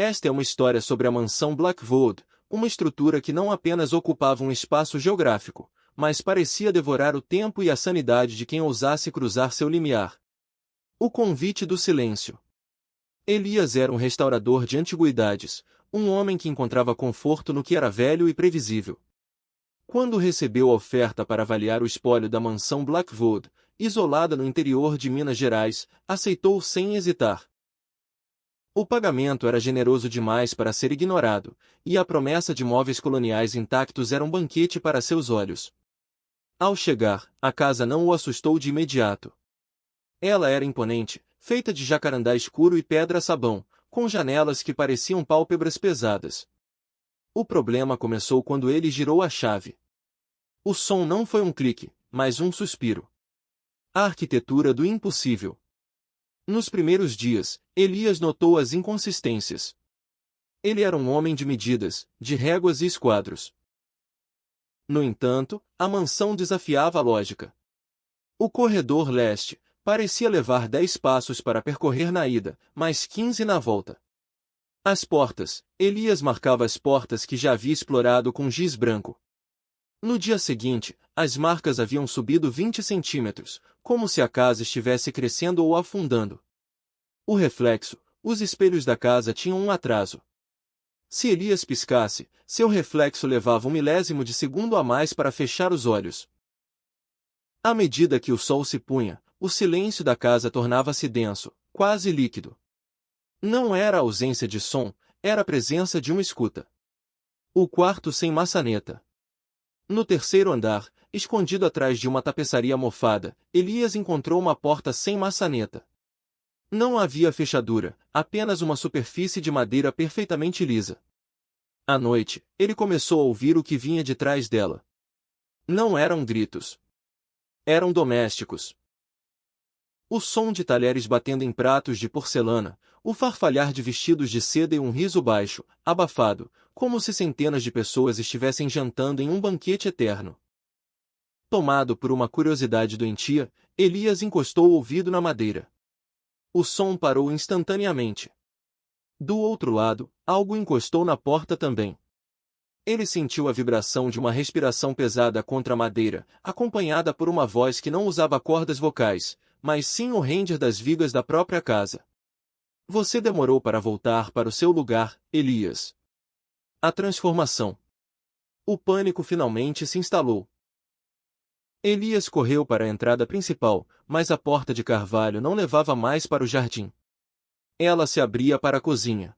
Esta é uma história sobre a mansão Blackwood, uma estrutura que não apenas ocupava um espaço geográfico, mas parecia devorar o tempo e a sanidade de quem ousasse cruzar seu limiar. O convite do silêncio. Elias era um restaurador de antiguidades, um homem que encontrava conforto no que era velho e previsível. Quando recebeu a oferta para avaliar o espólio da mansão Blackwood, isolada no interior de Minas Gerais, aceitou sem hesitar. O pagamento era generoso demais para ser ignorado, e a promessa de móveis coloniais intactos era um banquete para seus olhos. Ao chegar, a casa não o assustou de imediato. Ela era imponente, feita de jacarandá escuro e pedra-sabão, com janelas que pareciam pálpebras pesadas. O problema começou quando ele girou a chave. O som não foi um clique, mas um suspiro. A arquitetura do impossível. Nos primeiros dias, Elias notou as inconsistências. Ele era um homem de medidas, de réguas e esquadros. No entanto, a mansão desafiava a lógica. O corredor leste parecia levar 10 passos para percorrer na ida, mais 15 na volta. As portas, Elias marcava as portas que já havia explorado com giz branco. No dia seguinte, as marcas haviam subido 20 centímetros, como se a casa estivesse crescendo ou afundando. O reflexo, os espelhos da casa tinham um atraso. Se Elias piscasse, seu reflexo levava 1 milésimo de segundo a mais para fechar os olhos. À medida que o sol se punha, o silêncio da casa tornava-se denso, quase líquido. Não era a ausência de som, era a presença de uma escuta. O quarto sem maçaneta. No terceiro andar, escondido atrás de uma tapeçaria mofada, Elias encontrou uma porta sem maçaneta. Não havia fechadura, apenas uma superfície de madeira perfeitamente lisa. À noite, ele começou a ouvir o que vinha de trás dela. Não eram gritos. Eram domésticos. O som de talheres batendo em pratos de porcelana, o farfalhar de vestidos de seda e um riso baixo, abafado, como se centenas de pessoas estivessem jantando em um banquete eterno. Tomado por uma curiosidade doentia, Elias encostou o ouvido na madeira. O som parou instantaneamente. Do outro lado, algo encostou na porta também. Ele sentiu a vibração de uma respiração pesada contra a madeira, acompanhada por uma voz que não usava cordas vocais, mas sim o render das vigas da própria casa. Você demorou para voltar para o seu lugar, Elias. A transformação. O pânico finalmente se instalou. Elias correu para a entrada principal, mas a porta de carvalho não levava mais para o jardim. Ela se abria para a cozinha.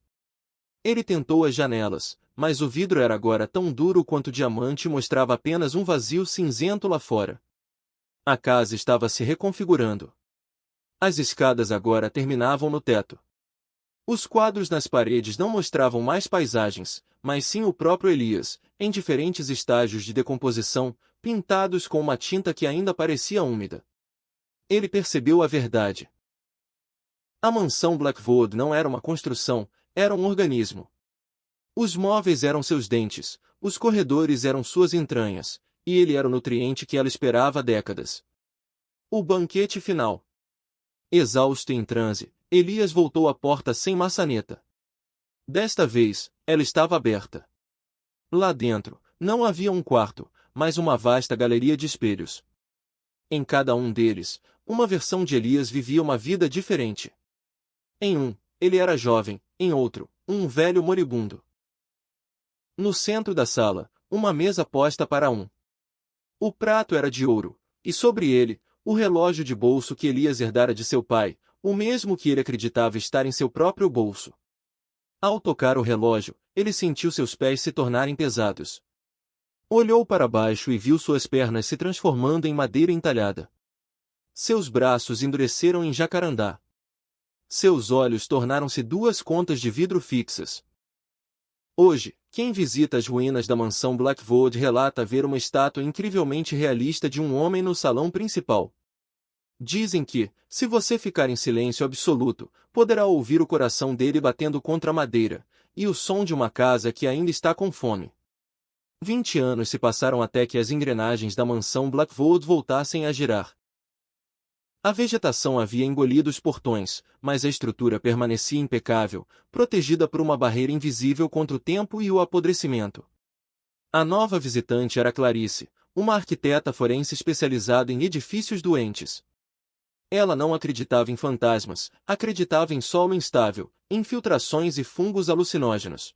Ele tentou as janelas, mas o vidro era agora tão duro quanto diamante e mostrava apenas um vazio cinzento lá fora. A casa estava se reconfigurando. As escadas agora terminavam no teto. Os quadros nas paredes não mostravam mais paisagens, mas sim o próprio Elias, em diferentes estágios de decomposição, pintados com uma tinta que ainda parecia úmida. Ele percebeu a verdade. A mansão Blackwood não era uma construção, era um organismo. Os móveis eram seus dentes, os corredores eram suas entranhas, e ele era o nutriente que ela esperava há décadas. O banquete final. Exausto e em transe, Elias voltou à porta sem maçaneta. Desta vez, ela estava aberta. Lá dentro, não havia um quarto, mas uma vasta galeria de espelhos. Em cada um deles, uma versão de Elias vivia uma vida diferente. Em um, ele era jovem, em outro, um velho moribundo. No centro da sala, uma mesa posta para um. O prato era de ouro, e sobre ele, o relógio de bolso que Elias herdara de seu pai, o mesmo que ele acreditava estar em seu próprio bolso. Ao tocar o relógio, ele sentiu seus pés se tornarem pesados. Olhou para baixo e viu suas pernas se transformando em madeira entalhada. Seus braços endureceram em jacarandá. Seus olhos tornaram-se 2 contas de vidro fixas. Hoje, quem visita as ruínas da mansão Blackwood relata ver uma estátua incrivelmente realista de um homem no salão principal. Dizem que, se você ficar em silêncio absoluto, poderá ouvir o coração dele batendo contra a madeira, e o som de uma casa que ainda está com fome. 20 anos se passaram até que as engrenagens da mansão Blackwood voltassem a girar. A vegetação havia engolido os portões, mas a estrutura permanecia impecável, protegida por uma barreira invisível contra o tempo e o apodrecimento. A nova visitante era Clarice, uma arquiteta forense especializada em edifícios doentes. Ela não acreditava em fantasmas, acreditava em solo instável, infiltrações e fungos alucinógenos.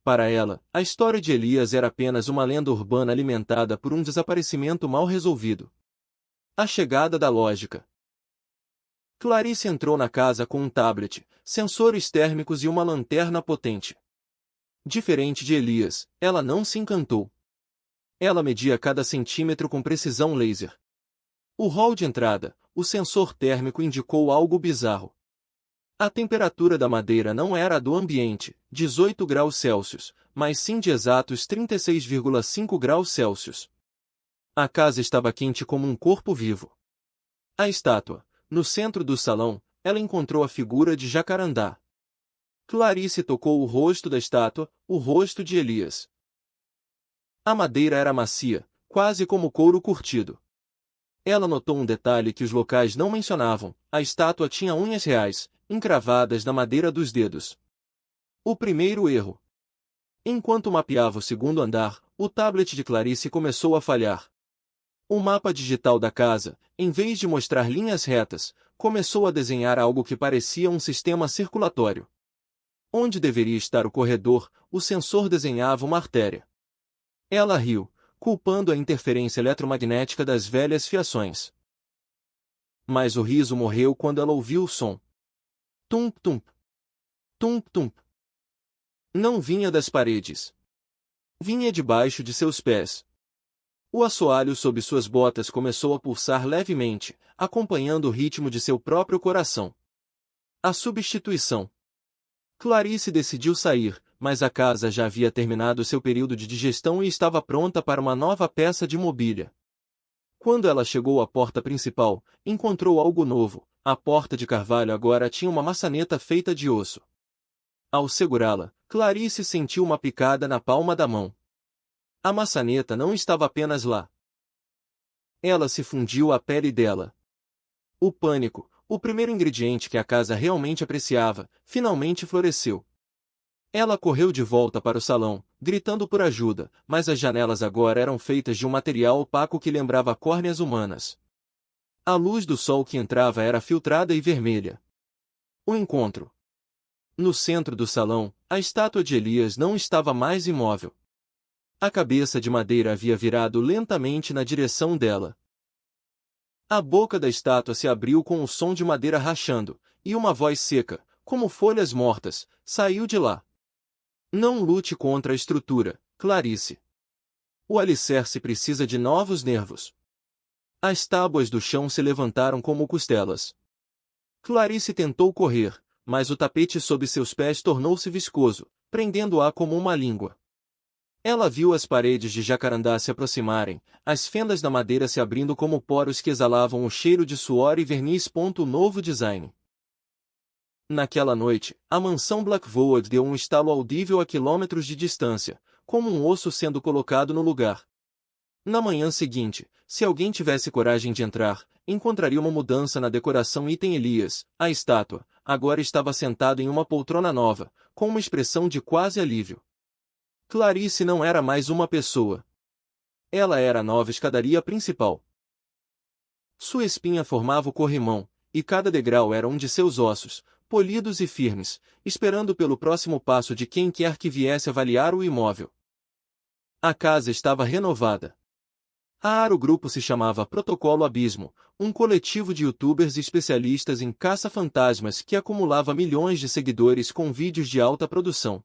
Para ela, a história de Elias era apenas uma lenda urbana alimentada por um desaparecimento mal resolvido. A chegada da lógica. Clarice entrou na casa com um tablet, sensores térmicos e uma lanterna potente. Diferente de Elias, ela não se encantou. Ela media cada centímetro com precisão laser. O hall de entrada, o sensor térmico indicou algo bizarro. A temperatura da madeira não era a do ambiente, 18 graus Celsius, mas sim de exatos 36,5 graus Celsius. A casa estava quente como um corpo vivo. A estátua. No centro do salão, ela encontrou a figura de Jacarandá. Clarice tocou o rosto da estátua, o rosto de Elias. A madeira era macia, quase como couro curtido. Ela notou um detalhe que os locais não mencionavam: a estátua tinha unhas reais, encravadas na madeira dos dedos. O primeiro erro. Enquanto mapeava o segundo andar, o tablet de Clarice começou a falhar. O mapa digital da casa, em vez de mostrar linhas retas, começou a desenhar algo que parecia um sistema circulatório. Onde deveria estar o corredor, o sensor desenhava uma artéria. Ela riu, culpando a interferência eletromagnética das velhas fiações. Mas o riso morreu quando ela ouviu o som. Tump-tump. Tump-tump. Não vinha das paredes. Vinha debaixo de seus pés. O assoalho sob suas botas começou a pulsar levemente, acompanhando o ritmo de seu próprio coração. A substituição. Clarice decidiu sair, mas a casa já havia terminado seu período de digestão e estava pronta para uma nova peça de mobília. Quando ela chegou à porta principal, encontrou algo novo. A porta de carvalho agora tinha uma maçaneta feita de osso. Ao segurá-la, Clarice sentiu uma picada na palma da mão. A maçaneta não estava apenas lá. Ela se fundiu à pele dela. O pânico, o primeiro ingrediente que a casa realmente apreciava, finalmente floresceu. Ela correu de volta para o salão, gritando por ajuda, mas as janelas agora eram feitas de um material opaco que lembrava córneas humanas. A luz do sol que entrava era filtrada e vermelha. O encontro. No centro do salão, a estátua de Elias não estava mais imóvel. A cabeça de madeira havia virado lentamente na direção dela. A boca da estátua se abriu com o som de madeira rachando, e uma voz seca, como folhas mortas, saiu de lá. Não lute contra a estrutura, Clarice. O alicerce precisa de novos nervos. As tábuas do chão se levantaram como costelas. Clarice tentou correr, mas o tapete sob seus pés tornou-se viscoso, prendendo-a como uma língua. Ela viu as paredes de Jacarandá se aproximarem, as fendas da madeira se abrindo como poros que exalavam o cheiro de suor e verniz. Novo design. Naquela noite, a mansão Blackwood deu um estalo audível a quilômetros de distância, como um osso sendo colocado no lugar. Na manhã seguinte, se alguém tivesse coragem de entrar, encontraria uma mudança na decoração. Elias, a estátua, agora estava sentado em uma poltrona nova, com uma expressão de quase alívio. Clarice não era mais uma pessoa. Ela era a nova escadaria principal. Sua espinha formava o corrimão, e cada degrau era um de seus ossos, polidos e firmes, esperando pelo próximo passo de quem quer que viesse avaliar o imóvel. A casa estava renovada. O grupo se chamava Protocolo Abismo, um coletivo de youtubers especialistas em caça-fantasmas que acumulava milhões de seguidores com vídeos de alta produção.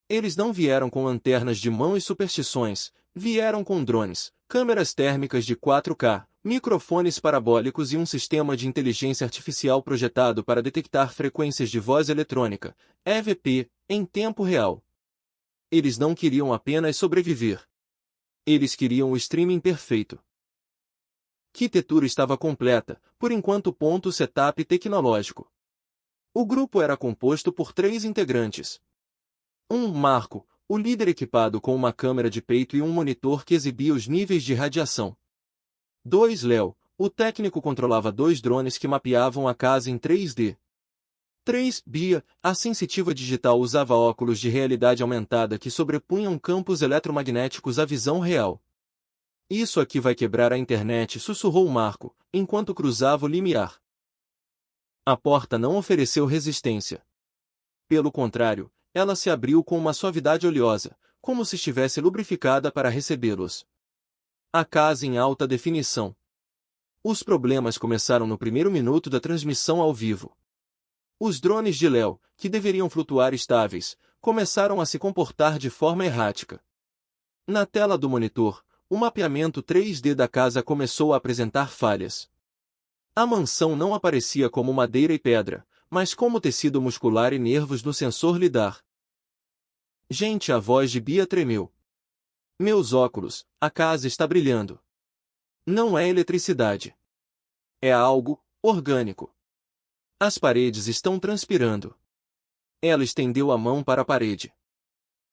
Eles não vieram com lanternas de mão e superstições, vieram com drones, câmeras térmicas de 4K, microfones parabólicos e um sistema de inteligência artificial projetado para detectar frequências de voz eletrônica, EVP, em tempo real. Eles não queriam apenas sobreviver. Eles queriam o streaming perfeito. A arquitetura estava completa, por enquanto. Setup tecnológico. O grupo era composto por 3 integrantes. Marco, o líder equipado com uma câmera de peito e um monitor que exibia os níveis de radiação. 2 Léo, O técnico controlava 2 drones que mapeavam a casa em 3D. 3. Bia, a sensitiva digital usava óculos de realidade aumentada que sobrepunham campos eletromagnéticos à visão real. Isso aqui vai quebrar a internet, sussurrou Marco, enquanto cruzava o limiar. A porta não ofereceu resistência. Pelo contrário, ela se abriu com uma suavidade oleosa, como se estivesse lubrificada para recebê-los. A casa em alta definição. Os problemas começaram no primeiro minuto da transmissão ao vivo. Os drones de Léo, que deveriam flutuar estáveis, começaram a se comportar de forma errática. Na tela do monitor, o mapeamento 3D da casa começou a apresentar falhas. A mansão não aparecia como madeira e pedra, mas como tecido muscular e nervos no sensor lidar. Gente, a voz de Bia tremeu. Meus óculos, a casa está brilhando. Não é eletricidade. É algo orgânico. As paredes estão transpirando. Ela estendeu a mão para a parede.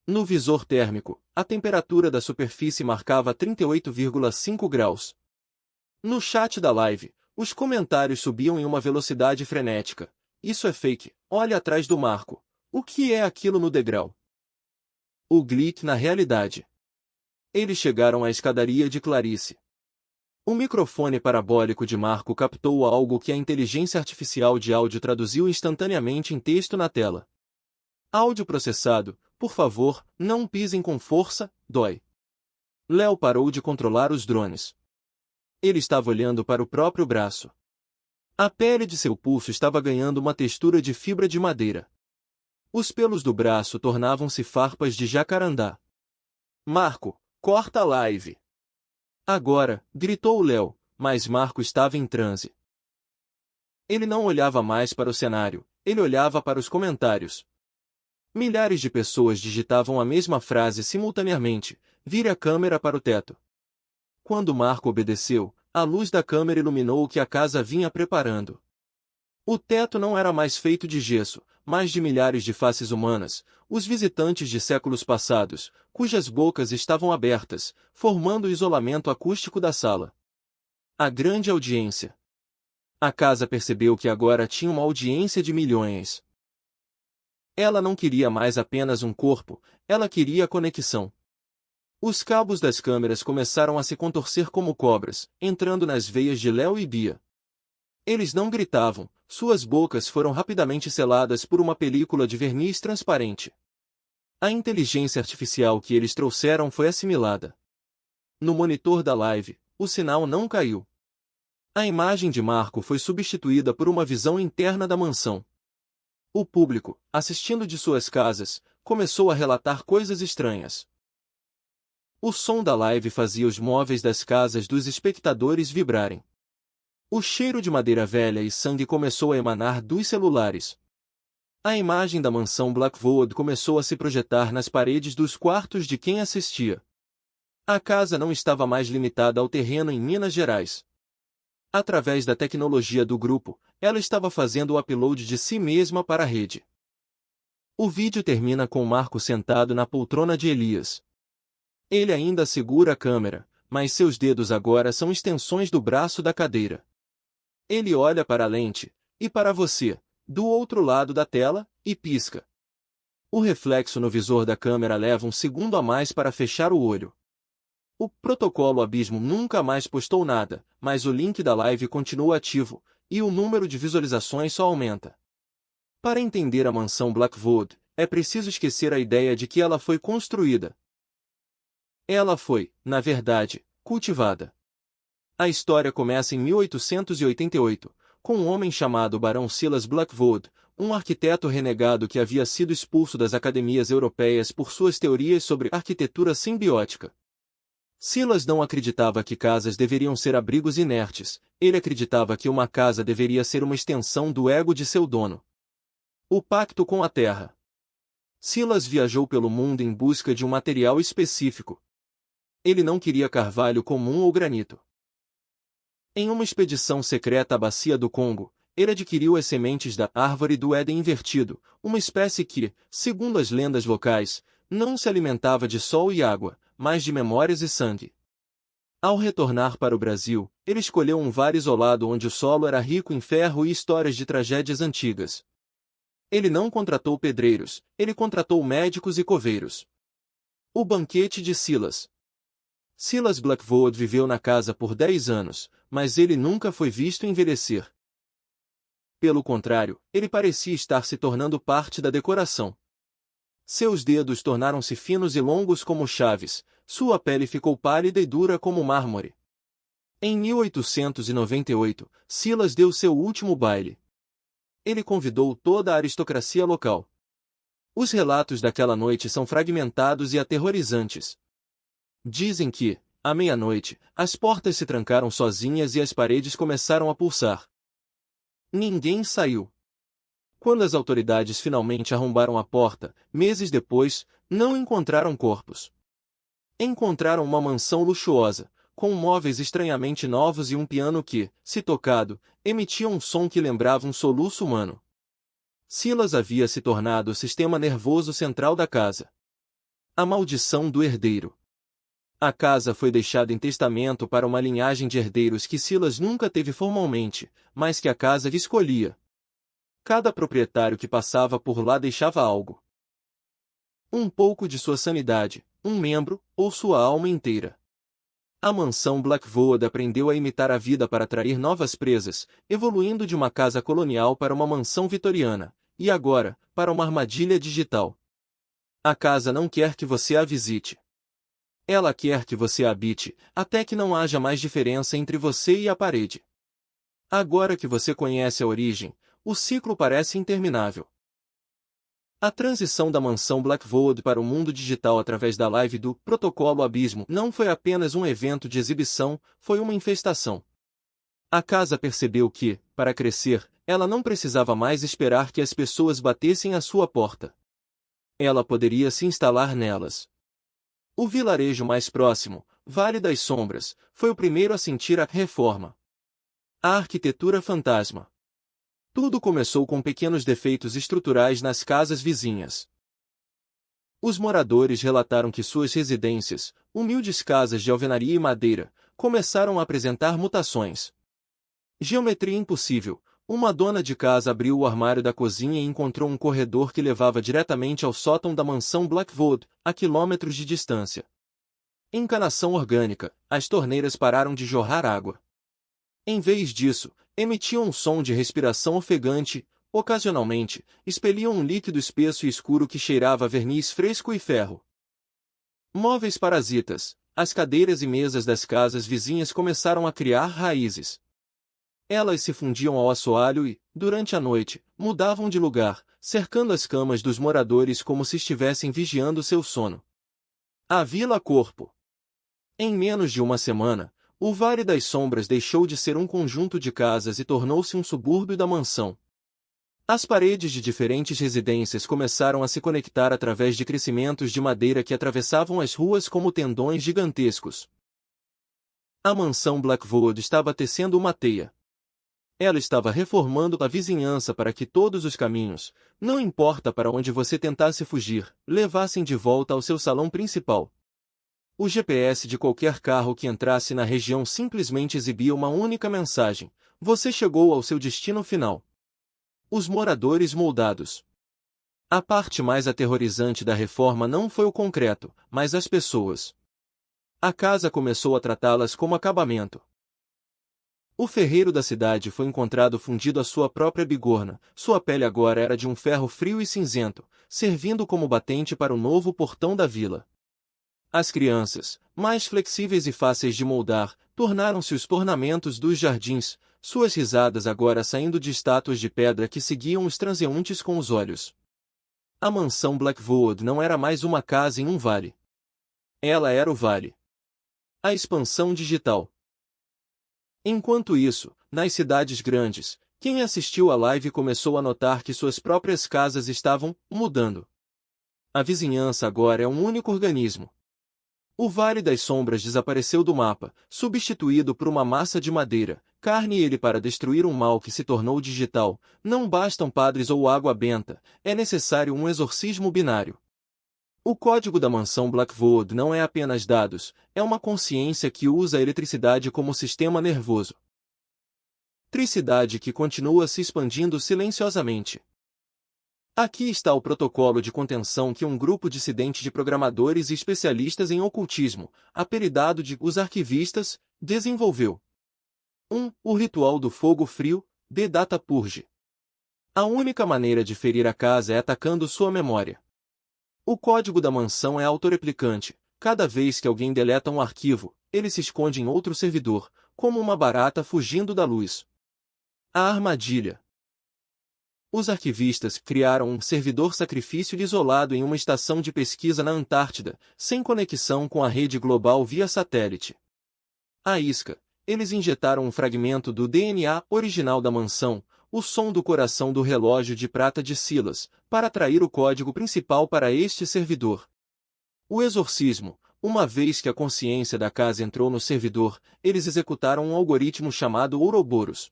No visor térmico, a temperatura da superfície marcava 38,5 graus. No chat da live, os comentários subiam em uma velocidade frenética. Isso é fake, olha atrás do Marco. O que é aquilo no degrau? O Glick na realidade. Eles chegaram à escadaria de Clarice. O microfone parabólico de Marco captou algo que a inteligência artificial de áudio traduziu instantaneamente em texto na tela. Áudio processado, por favor, não pisem com força, dói. Léo parou de controlar os drones. Ele estava olhando para o próprio braço. A pele de seu pulso estava ganhando uma textura de fibra de madeira. Os pelos do braço tornavam-se farpas de jacarandá. Marco, corta a live. Agora, gritou Léo, mas Marco estava em transe. Ele não olhava mais para o cenário, ele olhava para os comentários. Milhares de pessoas digitavam a mesma frase simultaneamente: vire a câmera para o teto. Quando Marco obedeceu, a luz da câmera iluminou o que a casa vinha preparando. O teto não era mais feito de gesso, mas de milhares de faces humanas, os visitantes de séculos passados, cujas bocas estavam abertas, formando o isolamento acústico da sala. A grande audiência. A casa percebeu que agora tinha uma audiência de milhões. Ela não queria mais apenas um corpo, ela queria conexão. Os cabos das câmeras começaram a se contorcer como cobras, entrando nas veias de Léo e Bia. Eles não gritavam, suas bocas foram rapidamente seladas por uma película de verniz transparente. A inteligência artificial que eles trouxeram foi assimilada. No monitor da live, o sinal não caiu. A imagem de Marco foi substituída por uma visão interna da mansão. O público, assistindo de suas casas, começou a relatar coisas estranhas. O som da live fazia os móveis das casas dos espectadores vibrarem. O cheiro de madeira velha e sangue começou a emanar dos celulares. A imagem da mansão Blackwood começou a se projetar nas paredes dos quartos de quem assistia. A casa não estava mais limitada ao terreno em Minas Gerais. Através da tecnologia do grupo, ela estava fazendo o upload de si mesma para a rede. O vídeo termina com Marco sentado na poltrona de Elias. Ele ainda segura a câmera, mas seus dedos agora são extensões do braço da cadeira. Ele olha para a lente, e para você, do outro lado da tela, e pisca. O reflexo no visor da câmera leva um segundo a mais para fechar o olho. O protocolo Abismo nunca mais postou nada, mas o link da live continua ativo, e o número de visualizações só aumenta. Para entender a mansão Blackwood, é preciso esquecer a ideia de que ela foi construída. Ela foi, na verdade, cultivada. A história começa em 1888, com um homem chamado Barão Silas Blackwood, um arquiteto renegado que havia sido expulso das academias europeias por suas teorias sobre arquitetura simbiótica. Silas não acreditava que casas deveriam ser abrigos inertes, ele acreditava que uma casa deveria ser uma extensão do ego de seu dono. O pacto com a terra. Silas viajou pelo mundo em busca de um material específico. Ele não queria carvalho comum ou granito. Em uma expedição secreta à bacia do Congo, ele adquiriu as sementes da árvore do Éden invertido, uma espécie que, segundo as lendas locais, não se alimentava de sol e água, mas de memórias e sangue. Ao retornar para o Brasil, ele escolheu um vale isolado onde o solo era rico em ferro e histórias de tragédias antigas. Ele não contratou pedreiros, ele contratou médicos e coveiros. O banquete de Silas. Silas Blackwood viveu na casa por 10 anos, mas ele nunca foi visto envelhecer. Pelo contrário, ele parecia estar se tornando parte da decoração. Seus dedos tornaram-se finos e longos como chaves, sua pele ficou pálida e dura como mármore. Em 1898, Silas deu seu último baile. Ele convidou toda a aristocracia local. Os relatos daquela noite são fragmentados e aterrorizantes. Dizem que, à meia-noite, as portas se trancaram sozinhas e as paredes começaram a pulsar. Ninguém saiu. Quando as autoridades finalmente arrombaram a porta, meses depois, não encontraram corpos. Encontraram uma mansão luxuosa, com móveis estranhamente novos e um piano que, se tocado, emitia um som que lembrava um soluço humano. Silas havia se tornado o sistema nervoso central da casa. A maldição do herdeiro. A casa foi deixada em testamento para uma linhagem de herdeiros que Silas nunca teve formalmente, mas que a casa lhe escolhia. Cada proprietário que passava por lá deixava algo. Um pouco de sua sanidade, um membro, ou sua alma inteira. A mansão Blackwood aprendeu a imitar a vida para atrair novas presas, evoluindo de uma casa colonial para uma mansão vitoriana, e agora, para uma armadilha digital. A casa não quer que você a visite. Ela quer que você a habite, até que não haja mais diferença entre você e a parede. Agora que você conhece a origem, o ciclo parece interminável. A transição da mansão Blackwood para o mundo digital através da live do Protocolo Abismo não foi apenas um evento de exibição, foi uma infestação. A casa percebeu que, para crescer, ela não precisava mais esperar que as pessoas batessem à sua porta. Ela poderia se instalar nelas. O vilarejo mais próximo, Vale das Sombras, foi o primeiro a sentir a reforma. A arquitetura fantasma. Tudo começou com pequenos defeitos estruturais nas casas vizinhas. Os moradores relataram que suas residências, humildes casas de alvenaria e madeira, começaram a apresentar mutações. Geometria impossível. Uma dona de casa abriu o armário da cozinha e encontrou um corredor que levava diretamente ao sótão da mansão Blackwood, a quilômetros de distância. Encanação orgânica. As torneiras pararam de jorrar água. Em vez disso, emitiam um som de respiração ofegante, ocasionalmente, expeliam um líquido espesso e escuro que cheirava a verniz fresco e ferro. Móveis parasitas. As cadeiras e mesas das casas vizinhas começaram a criar raízes. Elas se fundiam ao assoalho e, durante a noite, mudavam de lugar, cercando as camas dos moradores como se estivessem vigiando seu sono. A Vila Corpo. Em menos de uma semana, o Vale das Sombras deixou de ser um conjunto de casas e tornou-se um subúrbio da mansão. As paredes de diferentes residências começaram a se conectar através de crescimentos de madeira que atravessavam as ruas como tendões gigantescos. A mansão Blackwood estava tecendo uma teia. Ela estava reformando a vizinhança para que todos os caminhos, não importa para onde você tentasse fugir, levassem de volta ao seu salão principal. O GPS de qualquer carro que entrasse na região simplesmente exibia uma única mensagem: você chegou ao seu destino final. Os moradores moldados. A parte mais aterrorizante da reforma não foi o concreto, mas as pessoas. A casa começou a tratá-las como acabamento. O ferreiro da cidade foi encontrado fundido à sua própria bigorna, sua pele agora era de um ferro frio e cinzento, servindo como batente para o novo portão da vila. As crianças, mais flexíveis e fáceis de moldar, tornaram-se os ornamentos dos jardins, suas risadas agora saindo de estátuas de pedra que seguiam os transeuntes com os olhos. A mansão Blackwood não era mais uma casa em um vale. Ela era o vale. A expansão digital. Enquanto isso, nas cidades grandes, quem assistiu à live começou a notar que suas próprias casas estavam mudando. A vizinhança agora é um único organismo. O Vale das Sombras desapareceu do mapa, substituído por uma massa de madeira, carne e ele para destruir um mal que se tornou digital, não bastam padres ou água benta, é necessário um exorcismo binário. O código da mansão Blackwood não é apenas dados, é uma consciência que usa a eletricidade como sistema nervoso. Eletricidade que continua se expandindo silenciosamente. Aqui está o protocolo de contenção que um grupo dissidente de programadores e especialistas em ocultismo, apelidado de os arquivistas, desenvolveu. 1. O ritual do fogo frio, The Data Purge. A única maneira de ferir a casa é atacando sua memória. O código da mansão é autorreplicante. Cada vez que alguém deleta um arquivo, ele se esconde em outro servidor, como uma barata fugindo da luz. A armadilha. Os arquivistas criaram um servidor sacrifício isolado em uma estação de pesquisa na Antártida, sem conexão com a rede global via satélite. A isca. Eles injetaram um fragmento do DNA original da mansão, o som do coração do relógio de prata de Silas, para atrair o código principal para este servidor. O exorcismo. Uma vez que a consciência da casa entrou no servidor, eles executaram um algoritmo chamado Ouroboros.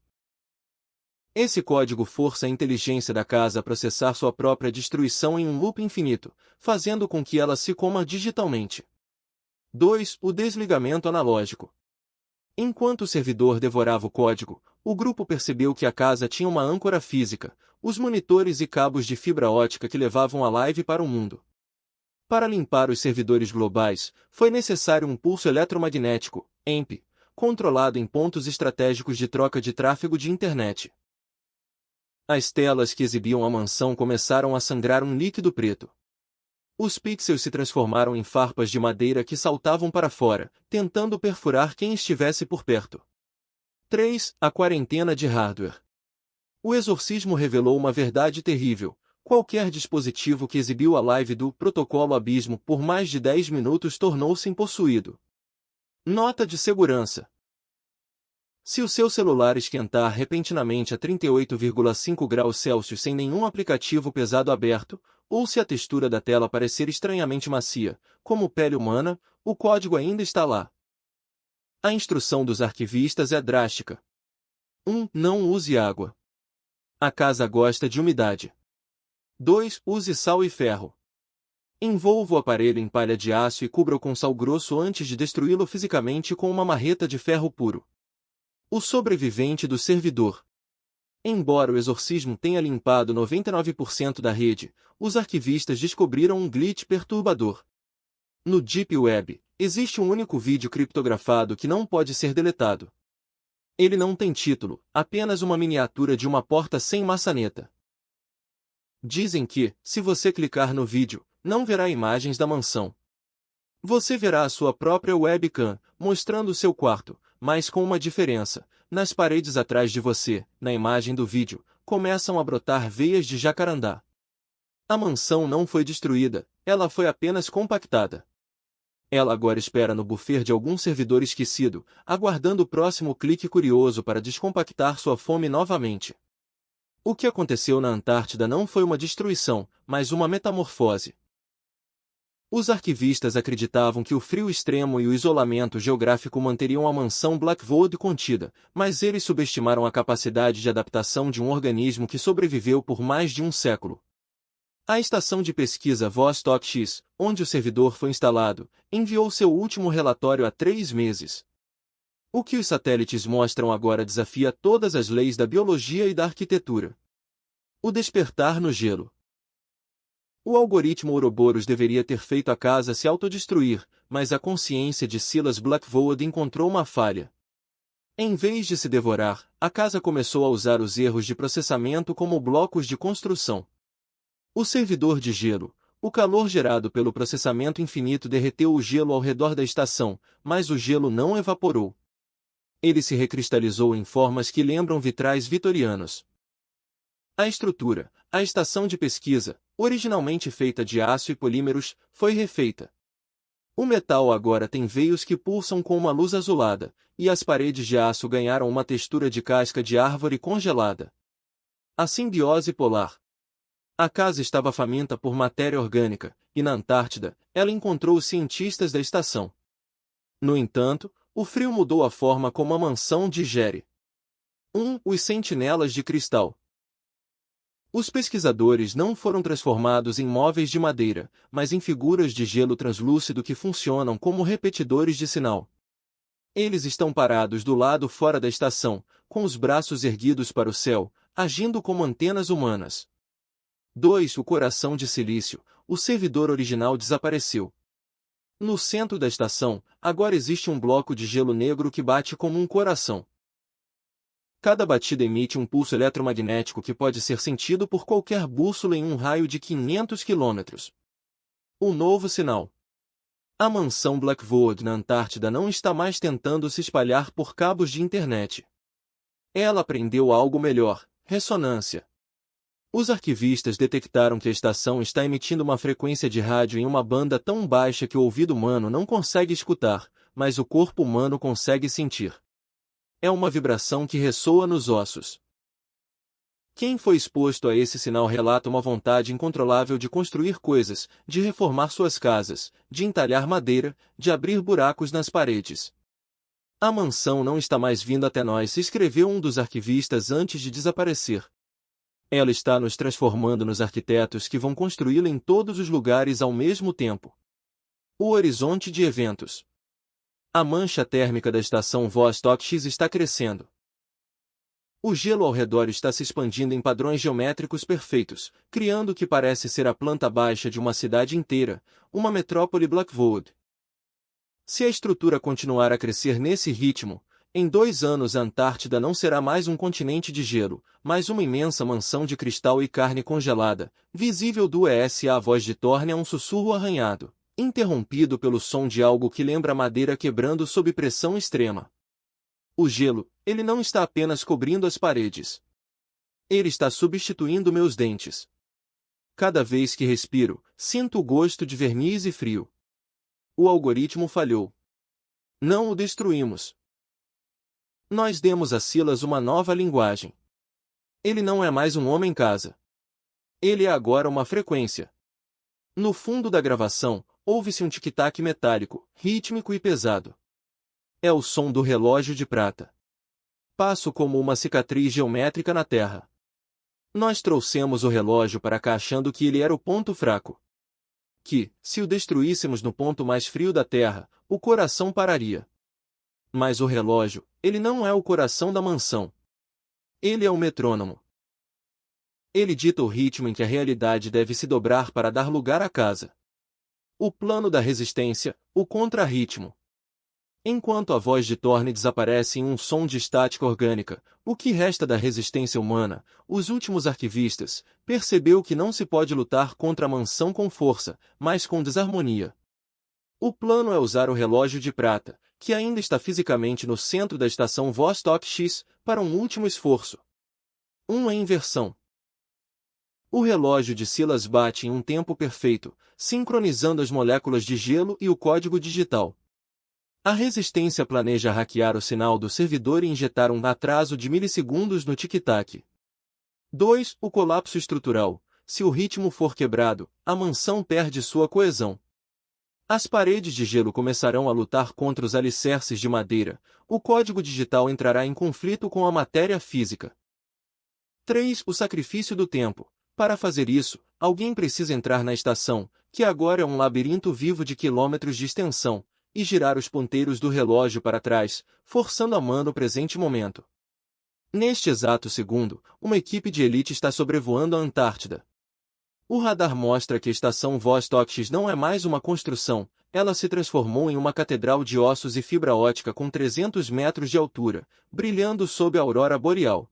Esse código força a inteligência da casa a processar sua própria destruição em um loop infinito, fazendo com que ela se coma digitalmente. 2. O desligamento analógico. Enquanto o servidor devorava o código, o grupo percebeu que a casa tinha uma âncora física, os monitores e cabos de fibra ótica que levavam a live para o mundo. Para limpar os servidores globais, foi necessário um pulso eletromagnético, EMP, controlado em pontos estratégicos de troca de tráfego de internet. As telas que exibiam a mansão começaram a sangrar um líquido preto. Os pixels se transformaram em farpas de madeira que saltavam para fora, tentando perfurar quem estivesse por perto. 3. A quarentena de hardware. O exorcismo revelou uma verdade terrível. Qualquer dispositivo que exibiu a live do protocolo Abismo por mais de 10 minutos tornou-se impossuído. Nota de segurança. Se o seu celular esquentar repentinamente a 38,5 graus Celsius sem nenhum aplicativo pesado aberto, ou se a textura da tela parecer estranhamente macia, como pele humana, o código ainda está lá. A instrução dos arquivistas é drástica. 1. Não use água. A casa gosta de umidade. 2. Use sal e ferro. Envolva o aparelho em palha de aço e cubra-o com sal grosso antes de destruí-lo fisicamente com uma marreta de ferro puro. O sobrevivente do servidor. Embora o exorcismo tenha limpado 99% da rede, os arquivistas descobriram um glitch perturbador. No Deep Web, existe um único vídeo criptografado que não pode ser deletado. Ele não tem título, apenas uma miniatura de uma porta sem maçaneta. Dizem que, se você clicar no vídeo, não verá imagens da mansão. Você verá a sua própria webcam, mostrando seu quarto, mas com uma diferença. Nas paredes atrás de você, na imagem do vídeo, começam a brotar veias de jacarandá. A mansão não foi destruída, ela foi apenas compactada. Ela agora espera no buffer de algum servidor esquecido, aguardando o próximo clique curioso para descompactar sua fome novamente. O que aconteceu na Antártida não foi uma destruição, mas uma metamorfose. Os arquivistas acreditavam que o frio extremo e o isolamento geográfico manteriam a mansão Blackwood contida, mas eles subestimaram a capacidade de adaptação de um organismo que sobreviveu por mais de um século. A estação de pesquisa Vostok X, onde o servidor foi instalado, enviou seu último relatório há 3 meses. O que os satélites mostram agora desafia todas as leis da biologia e da arquitetura. O despertar no gelo. O algoritmo Ouroboros deveria ter feito a casa se autodestruir, mas a consciência de Silas Blackwood encontrou uma falha. Em vez de se devorar, a casa começou a usar os erros de processamento como blocos de construção. O servidor de gelo. O calor gerado pelo processamento infinito derreteu o gelo ao redor da estação, mas o gelo não evaporou. Ele se recristalizou em formas que lembram vitrais vitorianos. A estrutura. A estação de pesquisa, originalmente feita de aço e polímeros, foi refeita. O metal agora tem veios que pulsam com uma luz azulada, e as paredes de aço ganharam uma textura de casca de árvore congelada. A simbiose polar. A casa estava faminta por matéria orgânica, e na Antártida, ela encontrou os cientistas da estação. No entanto, o frio mudou a forma como a mansão digere. 1. Os sentinelas de cristal. Os pesquisadores não foram transformados em móveis de madeira, mas em figuras de gelo translúcido que funcionam como repetidores de sinal. Eles estão parados do lado fora da estação, com os braços erguidos para o céu, agindo como antenas humanas. 2. O coração de silício. O servidor original desapareceu. No centro da estação, agora existe um bloco de gelo negro que bate como um coração. Cada batida emite um pulso eletromagnético que pode ser sentido por qualquer bússola em um raio de 500 km. O novo sinal. A mansão Blackwood na Antártida não está mais tentando se espalhar por cabos de internet. Ela aprendeu algo melhor: ressonância. Os arquivistas detectaram que a estação está emitindo uma frequência de rádio em uma banda tão baixa que o ouvido humano não consegue escutar, mas o corpo humano consegue sentir. É uma vibração que ressoa nos ossos. Quem foi exposto a esse sinal relata uma vontade incontrolável de construir coisas, de reformar suas casas, de entalhar madeira, de abrir buracos nas paredes. A mansão não está mais vindo até nós, escreveu um dos arquivistas antes de desaparecer. Ela está nos transformando nos arquitetos que vão construí-la em todos os lugares ao mesmo tempo. O horizonte de eventos. A mancha térmica da estação Vostok X está crescendo. O gelo ao redor está se expandindo em padrões geométricos perfeitos, criando o que parece ser a planta baixa de uma cidade inteira, uma metrópole Blackwood. Se a estrutura continuar a crescer nesse ritmo, em 2 anos a Antártida não será mais um continente de gelo, mas uma imensa mansão de cristal e carne congelada, visível do ESA. A voz de Thorne é um sussurro arranhado, interrompido pelo som de algo que lembra madeira quebrando sob pressão extrema. O gelo, ele não está apenas cobrindo as paredes. Ele está substituindo meus dentes. Cada vez que respiro, sinto o gosto de verniz e frio. O algoritmo falhou. Não o destruímos. Nós demos a Silas uma nova linguagem. Ele não é mais um homem-casa. Ele é agora uma frequência. No fundo da gravação, ouve-se um tic-tac metálico, rítmico e pesado. É o som do relógio de prata. Passo como uma cicatriz geométrica na terra. Nós trouxemos o relógio para cá achando que ele era o ponto fraco. Que, se o destruíssemos no ponto mais frio da terra, o coração pararia. Mas o relógio, ele não é o coração da mansão. Ele é o metrônomo. Ele dita o ritmo em que a realidade deve se dobrar para dar lugar à casa. O plano da resistência, o contra-ritmo. Enquanto a voz de Thorne desaparece em um som de estática orgânica, o que resta da resistência humana, os últimos arquivistas, percebeu que não se pode lutar contra a mansão com força, mas com desarmonia. O plano é usar o relógio de prata, que ainda está fisicamente no centro da estação Vostok X, para um último esforço. Uma inversão. O relógio de Silas bate em um tempo perfeito, sincronizando as moléculas de gelo e o código digital. A resistência planeja hackear o sinal do servidor e injetar um atraso de milissegundos no tic-tac. 2. O colapso estrutural. Se o ritmo for quebrado, a mansão perde sua coesão. As paredes de gelo começarão a lutar contra os alicerces de madeira, o código digital entrará em conflito com a matéria física. 3. O sacrifício do tempo. Para fazer isso, alguém precisa entrar na estação, que agora é um labirinto vivo de quilômetros de extensão, e girar os ponteiros do relógio para trás, forçando a mão no presente momento. Neste exato segundo, uma equipe de elite está sobrevoando a Antártida. O radar mostra que a estação Vostok X não é mais uma construção, ela se transformou em uma catedral de ossos e fibra ótica com 300 metros de altura, brilhando sob a aurora boreal.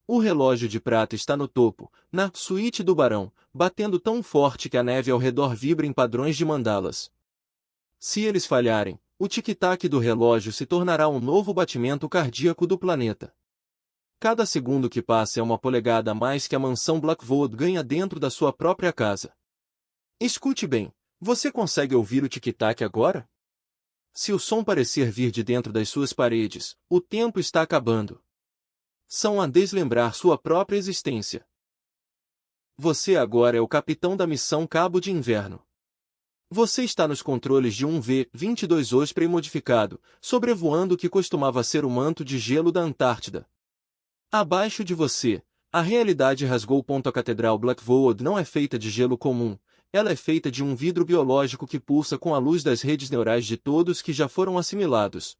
O relógio de prata está no topo, na suíte do barão, batendo tão forte que a neve ao redor vibra em padrões de mandalas. Se eles falharem, o tic-tac do relógio se tornará um novo batimento cardíaco do planeta. Cada segundo que passa é uma polegada a mais que a mansão Blackwood ganha dentro da sua própria casa. Escute bem, você consegue ouvir o tic-tac agora? Se o som parecer vir de dentro das suas paredes, o tempo está acabando. São a deslembrar sua própria existência. Você agora é o capitão da missão Cabo de Inverno. Você está nos controles de um V-22 Osprey modificado, sobrevoando o que costumava ser o manto de gelo da Antártida. Abaixo de você, A realidade rasgou. A Catedral Blackwood não é feita de gelo comum, ela é feita de um vidro biológico que pulsa com a luz das redes neurais de todos que já foram assimilados.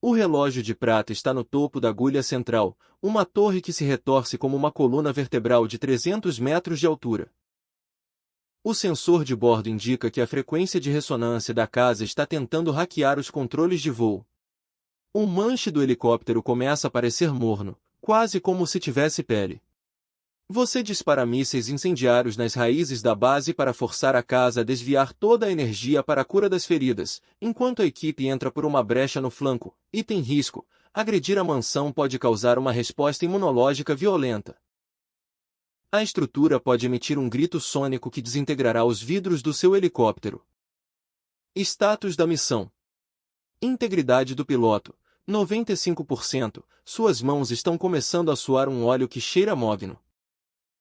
O relógio de prata está no topo da agulha central, uma torre que se retorce como uma coluna vertebral de 300 metros de altura. O sensor de bordo indica que a frequência de ressonância da casa está tentando hackear os controles de voo. O manche do helicóptero começa a parecer morno, quase como se tivesse pele. Você dispara mísseis incendiários nas raízes da base para forçar a casa a desviar toda a energia para a cura das feridas, enquanto a equipe entra por uma brecha no flanco, e tem risco. Agredir a mansão pode causar uma resposta imunológica violenta. A estrutura pode emitir um grito sônico que desintegrará os vidros do seu helicóptero. Status da missão: integridade do piloto, 95%, suas mãos estão começando a suar um óleo que cheira mogno.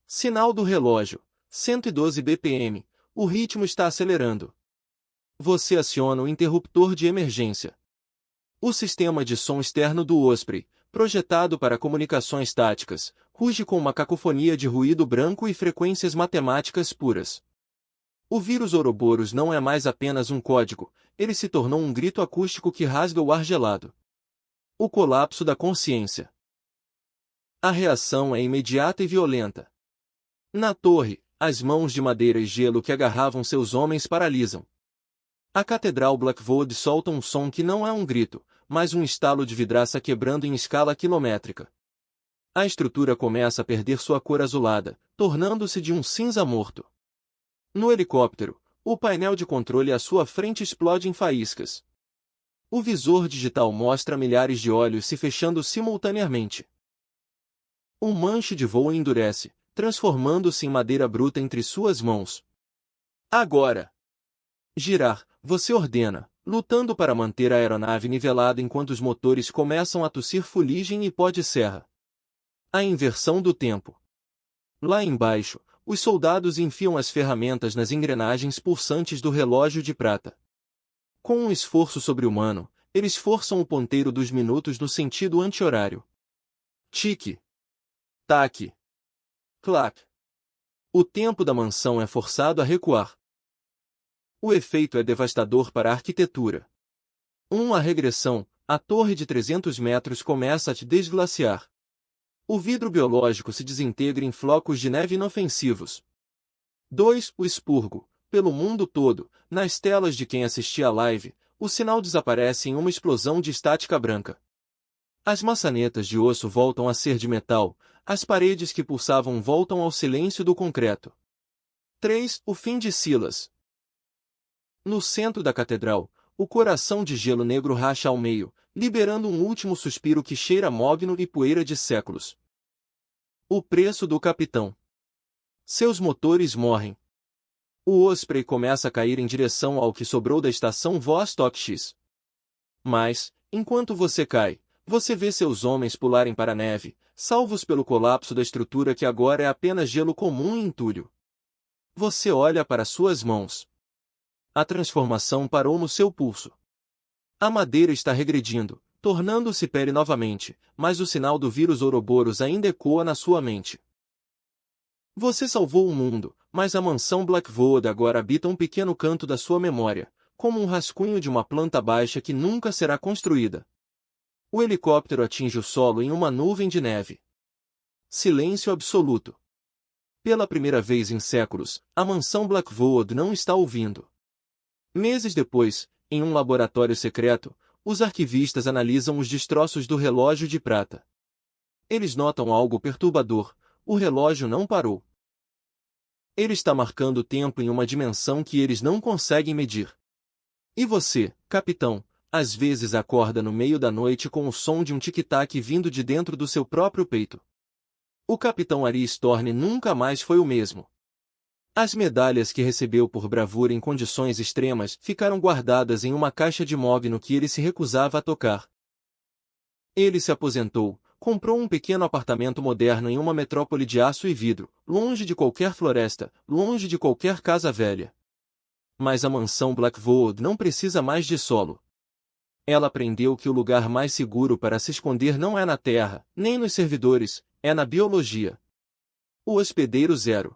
Sinal do relógio, 112 bpm, o ritmo está acelerando. Você aciona o interruptor de emergência. O sistema de som externo do Osprey, projetado para comunicações táticas, ruge com uma cacofonia de ruído branco e frequências matemáticas puras. O vírus Ouroboros não é mais apenas um código, ele se tornou um grito acústico que rasga o ar gelado. O colapso da consciência. A reação é imediata e violenta. Na torre, as mãos de madeira e gelo que agarravam seus homens paralisam. A Catedral Blackwood solta um som que não é um grito, mas um estalo de vidraça quebrando em escala quilométrica. A estrutura começa a perder sua cor azulada, tornando-se de um cinza morto. No helicóptero, o painel de controle à sua frente explode em faíscas. O visor digital mostra milhares de olhos se fechando simultaneamente. Um manche de voo endurece, transformando-se em madeira bruta entre suas mãos. Agora! Girar, você ordena, lutando para manter a aeronave nivelada enquanto os motores começam a tossir fuligem e pó de serra. A inversão do tempo. Lá embaixo, os soldados enfiam as ferramentas nas engrenagens pulsantes do relógio de prata. Com um esforço sobre-humano, eles forçam o ponteiro dos minutos no sentido anti-horário. Tique. Taque. Clac. O tempo da mansão é forçado a recuar. O efeito é devastador para a arquitetura. A regressão, a torre de 300 metros começa a te desglaciar. O vidro biológico se desintegra em flocos de neve inofensivos. 2. O expurgo. Pelo mundo todo, nas telas de quem assistia a live, o sinal desaparece em uma explosão de estática branca. As maçanetas de osso voltam a ser de metal, as paredes que pulsavam voltam ao silêncio do concreto. 3. O fim de Silas. No centro da catedral, o coração de gelo negro racha ao meio, liberando um último suspiro que cheira mogno e poeira de séculos. O preço do capitão. Seus motores morrem. O Osprey começa a cair em direção ao que sobrou da estação Vostok X. Mas, enquanto você cai, você vê seus homens pularem para a neve, salvos pelo colapso da estrutura que agora é apenas gelo comum e entulho. Você olha para suas mãos. A transformação parou no seu pulso. A madeira está regredindo, tornando-se pele novamente, mas o sinal do vírus Ouroboros ainda ecoa na sua mente. Você salvou o mundo, mas a mansão Blackwood agora habita um pequeno canto da sua memória, como um rascunho de uma planta baixa que nunca será construída. O helicóptero atinge o solo em uma nuvem de neve. Silêncio absoluto. Pela primeira vez em séculos, a mansão Blackwood não está ouvindo. Meses depois, em um laboratório secreto, os arquivistas analisam os destroços do relógio de prata. Eles notam algo perturbador: o relógio não parou. Ele está marcando o tempo em uma dimensão que eles não conseguem medir. E você, capitão, às vezes acorda no meio da noite com o som de um tic-tac vindo de dentro do seu próprio peito. O capitão Ari Storni nunca mais foi o mesmo. As medalhas que recebeu por bravura em condições extremas ficaram guardadas em uma caixa de mogno que ele se recusava a tocar. Ele se aposentou, comprou um pequeno apartamento moderno em uma metrópole de aço e vidro, longe de qualquer floresta, longe de qualquer casa velha. Mas a mansão Blackwood não precisa mais de solo. Ela aprendeu que o lugar mais seguro para se esconder não é na terra, nem nos servidores, é na biologia. O hospedeiro zero.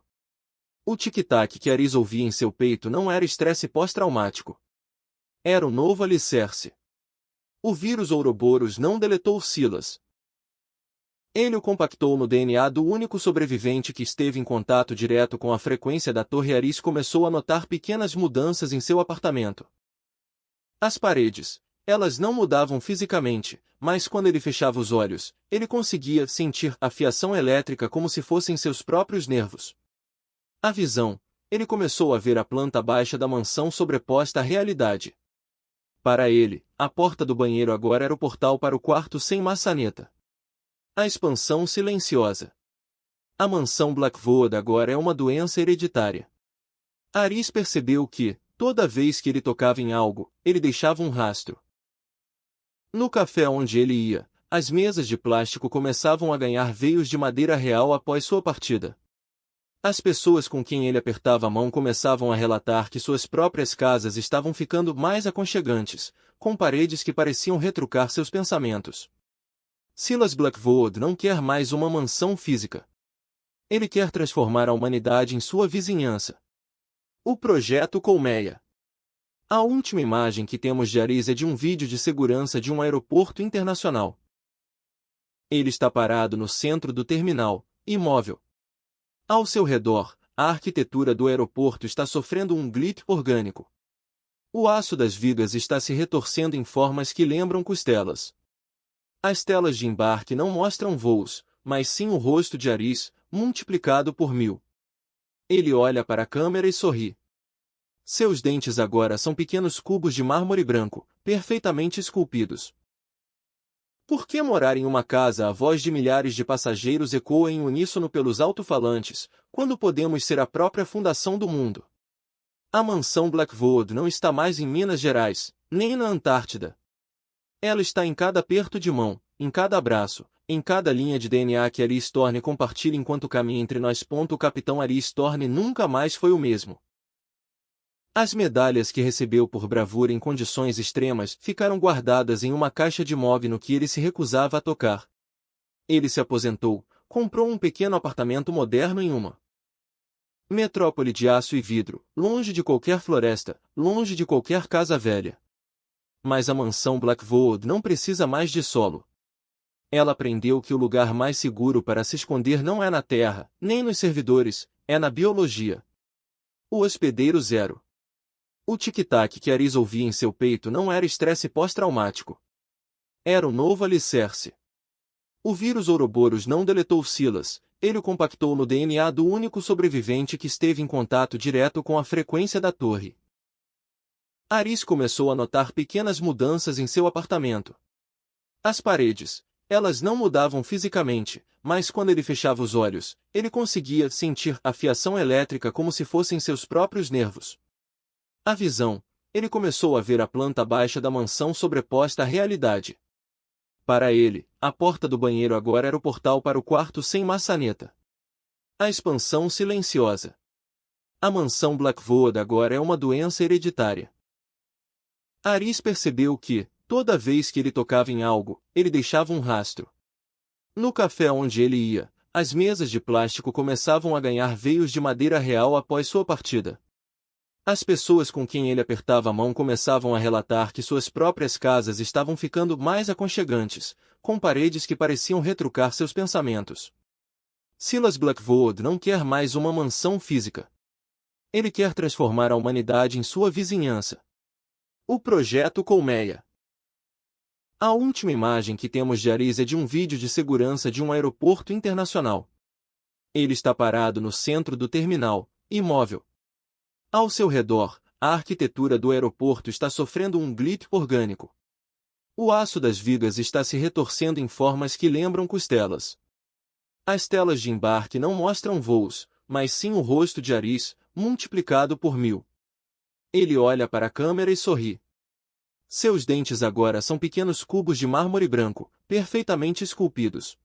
O tic-tac que Aris ouvia em seu peito não era estresse pós-traumático. Era o novo alicerce. O vírus Ouroboros não deletou Silas. Ele o compactou no DNA do único sobrevivente que esteve em contato direto com a frequência da torre. Aris começou a notar pequenas mudanças em seu apartamento. As paredes, elas não mudavam fisicamente, mas quando ele fechava os olhos, ele conseguia sentir a fiação elétrica como se fossem seus próprios nervos. A visão, ele começou a ver a planta baixa da mansão sobreposta à realidade. Para ele, a porta do banheiro agora era o portal para o quarto sem maçaneta. A expansão silenciosa. A mansão Blackwood agora é uma doença hereditária. Aris percebeu que, toda vez que ele tocava em algo, ele deixava um rastro. No café onde ele ia, as mesas de plástico começavam a ganhar veios de madeira real após sua partida. As pessoas com quem ele apertava a mão começavam a relatar que suas próprias casas estavam ficando mais aconchegantes, com paredes que pareciam retrucar seus pensamentos. Silas Blackwood não quer mais uma mansão física. Ele quer transformar a humanidade em sua vizinhança. O Projeto Colmeia. A última imagem que temos de Aris é de um vídeo de segurança de um aeroporto internacional. Ele está parado no centro do terminal, imóvel. Ao seu redor, a arquitetura do aeroporto está sofrendo um glitch orgânico. O aço das vigas está se retorcendo em formas que lembram costelas. As telas de embarque não mostram voos, mas sim o rosto de Aris, multiplicado por 1000. Ele olha para a câmera e sorri. Seus dentes agora são pequenos cubos de mármore branco, perfeitamente esculpidos. Por que morar em uma casa? A voz de milhares de passageiros ecoa em uníssono pelos alto-falantes, quando podemos ser a própria fundação do mundo. A mansão Blackwood não está mais em Minas Gerais, nem na Antártida. Ela está em cada aperto de mão, em cada abraço, em cada linha de DNA que Aris Thorne compartilha enquanto caminha entre nós. O capitão Aris Thorne nunca mais foi o mesmo. As medalhas que recebeu por bravura em condições extremas ficaram guardadas em uma caixa de móvel no que ele se recusava a tocar. Ele se aposentou, comprou um pequeno apartamento moderno em uma metrópole de aço e vidro, longe de qualquer floresta, longe de qualquer casa velha. Mas a mansão Blackwood não precisa mais de solo. Ela aprendeu que o lugar mais seguro para se esconder não é na terra, nem nos servidores, é na biologia. O hospedeiro zero. O tic-tac que Aris ouvia em seu peito não era estresse pós-traumático. Era o novo alicerce. O vírus Ouroboros não deletou Silas, ele o compactou no DNA do único sobrevivente que esteve em contato direto com a frequência da torre. Aris começou a notar pequenas mudanças em seu apartamento. As paredes, elas não mudavam fisicamente, mas quando ele fechava os olhos, ele conseguia sentir a fiação elétrica como se fossem seus próprios nervos. A visão, ele começou a ver a planta baixa da mansão sobreposta à realidade. Para ele, a porta do banheiro agora era o portal para o quarto sem maçaneta. A expansão silenciosa. A mansão Blackwood agora é uma doença hereditária. Aris percebeu que, toda vez que ele tocava em algo, ele deixava um rastro. No café onde ele ia, as mesas de plástico começavam a ganhar veios de madeira real após sua partida. As pessoas com quem ele apertava a mão começavam a relatar que suas próprias casas estavam ficando mais aconchegantes, com paredes que pareciam retrucar seus pensamentos. Silas Blackwood não quer mais uma mansão física. Ele quer transformar a humanidade em sua vizinhança. O Projeto Colmeia. A última imagem que temos de Aris é de um vídeo de segurança de um aeroporto internacional. Ele está parado no centro do terminal, imóvel. Ao seu redor, a arquitetura do aeroporto está sofrendo um glitch orgânico. O aço das vigas está se retorcendo em formas que lembram costelas. As telas de embarque não mostram voos, mas sim o rosto de Aris, multiplicado por 1000. Ele olha para a câmera e sorri. Seus dentes agora são pequenos cubos de mármore branco, perfeitamente esculpidos.